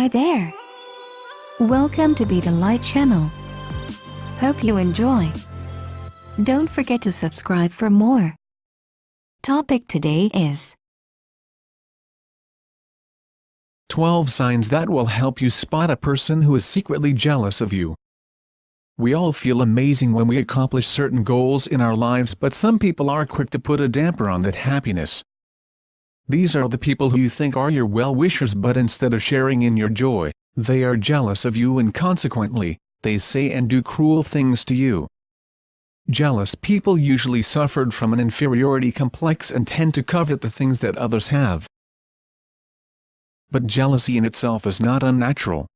Hi there. Welcome to Be the Light channel. Hope you enjoy. Don't forget to subscribe for more. Topic today is 12 signs that will help you spot a person who is secretly jealous of you. We all feel amazing when we accomplish certain goals in our lives, but some people are quick to put a damper on that happiness. These are the people who you think are your well-wishers, but instead of sharing in your joy, they are jealous of you, and consequently, they say and do cruel things to you. Jealous people usually suffered from an inferiority complex and tend to covet the things that others have. But jealousy in itself is not unnatural.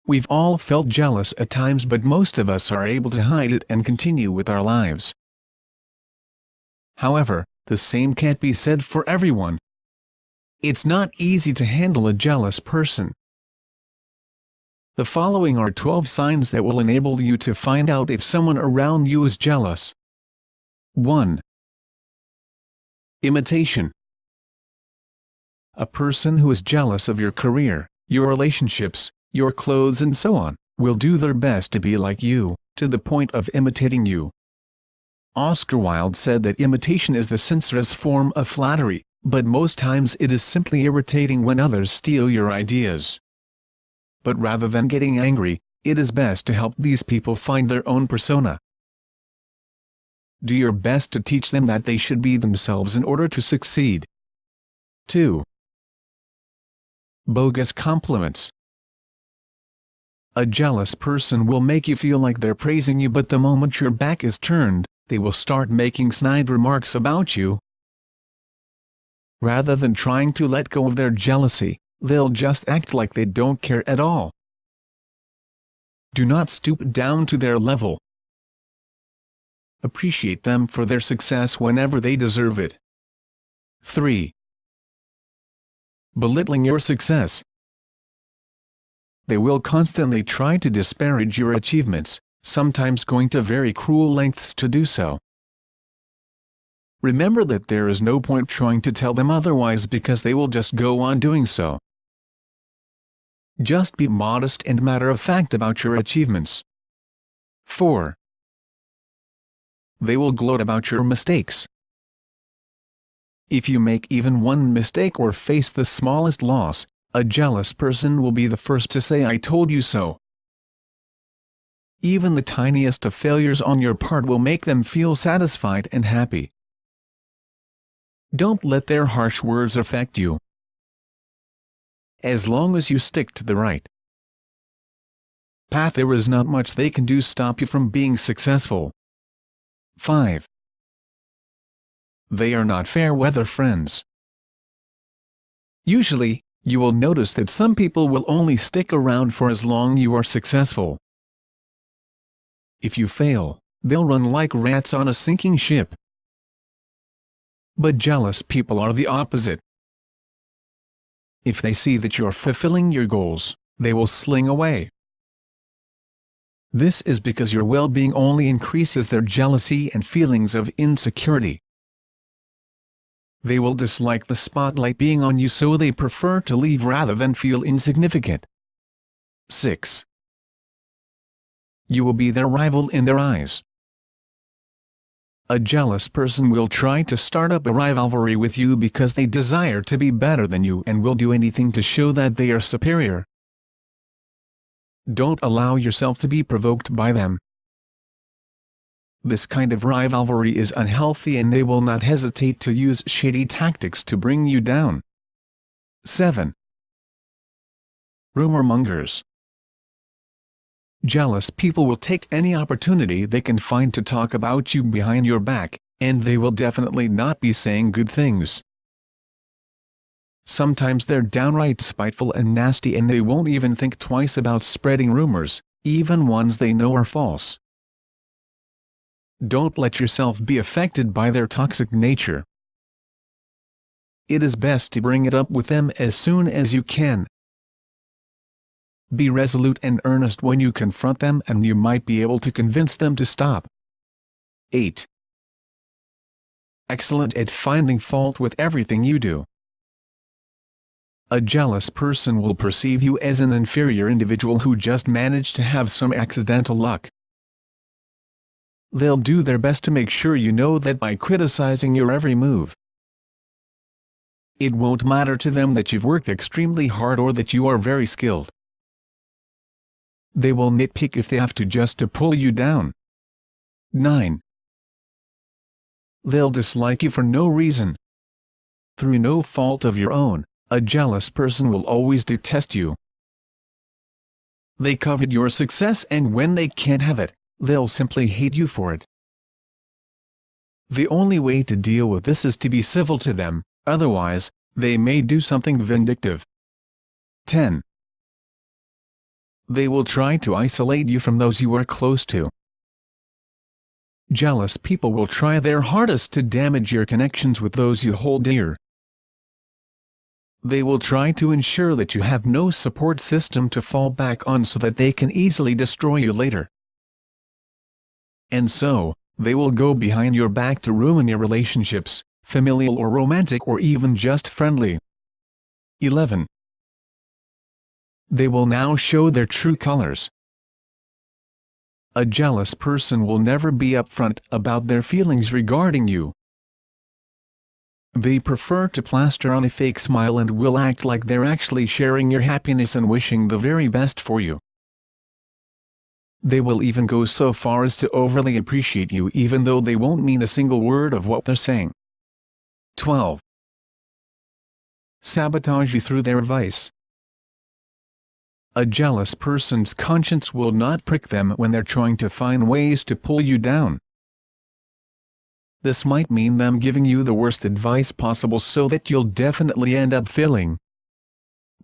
We've all felt jealous at times, but most of us are able to hide it and continue with our lives. However, the same can't be said for everyone. It's not easy to handle a jealous person. The following are 12 signs that will enable you to find out if someone around you is jealous. 1. Imitation. A person who is jealous of your career, your relationships, your clothes and so on, will do their best to be like you, to the point of imitating you. Oscar Wilde said that imitation is the sincerest form of flattery, but most times it is simply irritating when others steal your ideas. But rather than getting angry, it is best to help these people find their own persona. Do your best to teach them that they should be themselves in order to succeed. 2. Bogus compliments. A jealous person will make you feel like they're praising you, but the moment your back is turned, they will start making snide remarks about you. Rather than trying to let go of their jealousy, they'll just act like they don't care at all. Do not stoop down to their level. Appreciate them for their success whenever they deserve it. 3. Belittling your success. They will constantly try to disparage your achievements, sometimes going to very cruel lengths to do so. Remember that there is no point trying to tell them otherwise, because they will just go on doing so. Just be modest and matter-of-fact about your achievements. 4. They will gloat about your mistakes. If you make even one mistake or face the smallest loss, a jealous person will be the first to say, "I told you so." Even the tiniest of failures on your part will make them feel satisfied and happy. Don't let their harsh words affect you. As long as you stick to the right path, there is not much they can do stop you from being successful. 5. They are not fair-weather friends. Usually, you will notice that some people will only stick around for as long you are successful. If you fail, they'll run like rats on a sinking ship. But jealous people are the opposite. If they see that you're fulfilling your goals, they will sling away. This is because your well-being only increases their jealousy and feelings of insecurity. They will dislike the spotlight being on you, so they prefer to leave rather than feel insignificant. 6. You will be their rival in their eyes. A jealous person will try to start up a rivalry with you because they desire to be better than you and will do anything to show that they are superior. Don't allow yourself to be provoked by them. This kind of rivalry is unhealthy, and they will not hesitate to use shady tactics to bring you down. 7. Rumor mongers. Jealous people will take any opportunity they can find to talk about you behind your back, and they will definitely not be saying good things. Sometimes they're downright spiteful and nasty, and they won't even think twice about spreading rumors, even ones they know are false. Don't let yourself be affected by their toxic nature. It is best to bring it up with them as soon as you can. Be resolute and earnest when you confront them, and you might be able to convince them to stop. 8. Excellent at finding fault with everything you do. A jealous person will perceive you as an inferior individual who just managed to have some accidental luck. They'll do their best to make sure you know that by criticizing your every move. It won't matter to them that you've worked extremely hard or that you are very skilled. They will nitpick if they have to just to pull you down. 9. They'll dislike you for no reason. Through no fault of your own, a jealous person will always detest you. They covet your success, and when they can't have it, they'll simply hate you for it. The only way to deal with this is to be civil to them, otherwise, they may do something vindictive. 10. They will try to isolate you from those you are close to. Jealous people will try their hardest to damage your connections with those you hold dear. They will try to ensure that you have no support system to fall back on so that they can easily destroy you later. And so, they will go behind your back to ruin your relationships, familial or romantic or even just friendly. 11. They will now show their true colors. A jealous person will never be upfront about their feelings regarding you. They prefer to plaster on a fake smile and will act like they're actually sharing your happiness and wishing the very best for you. They will even go so far as to overly appreciate you even though they won't mean a single word of what they're saying. 12. Sabotage you through their advice. A jealous person's conscience will not prick them when they're trying to find ways to pull you down. This might mean them giving you the worst advice possible so that you'll definitely end up failing.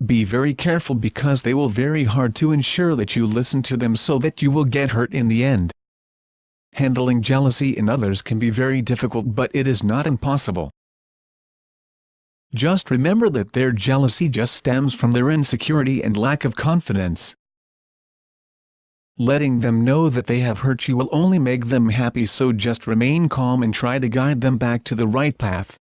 Be very careful because they will very hard to ensure that you listen to them so that you will get hurt in the end. Handling jealousy in others can be very difficult, but it is not impossible. Just remember that their jealousy just stems from their insecurity and lack of confidence. Letting them know that they have hurt you will only make them happy, so just remain calm and try to guide them back to the right path.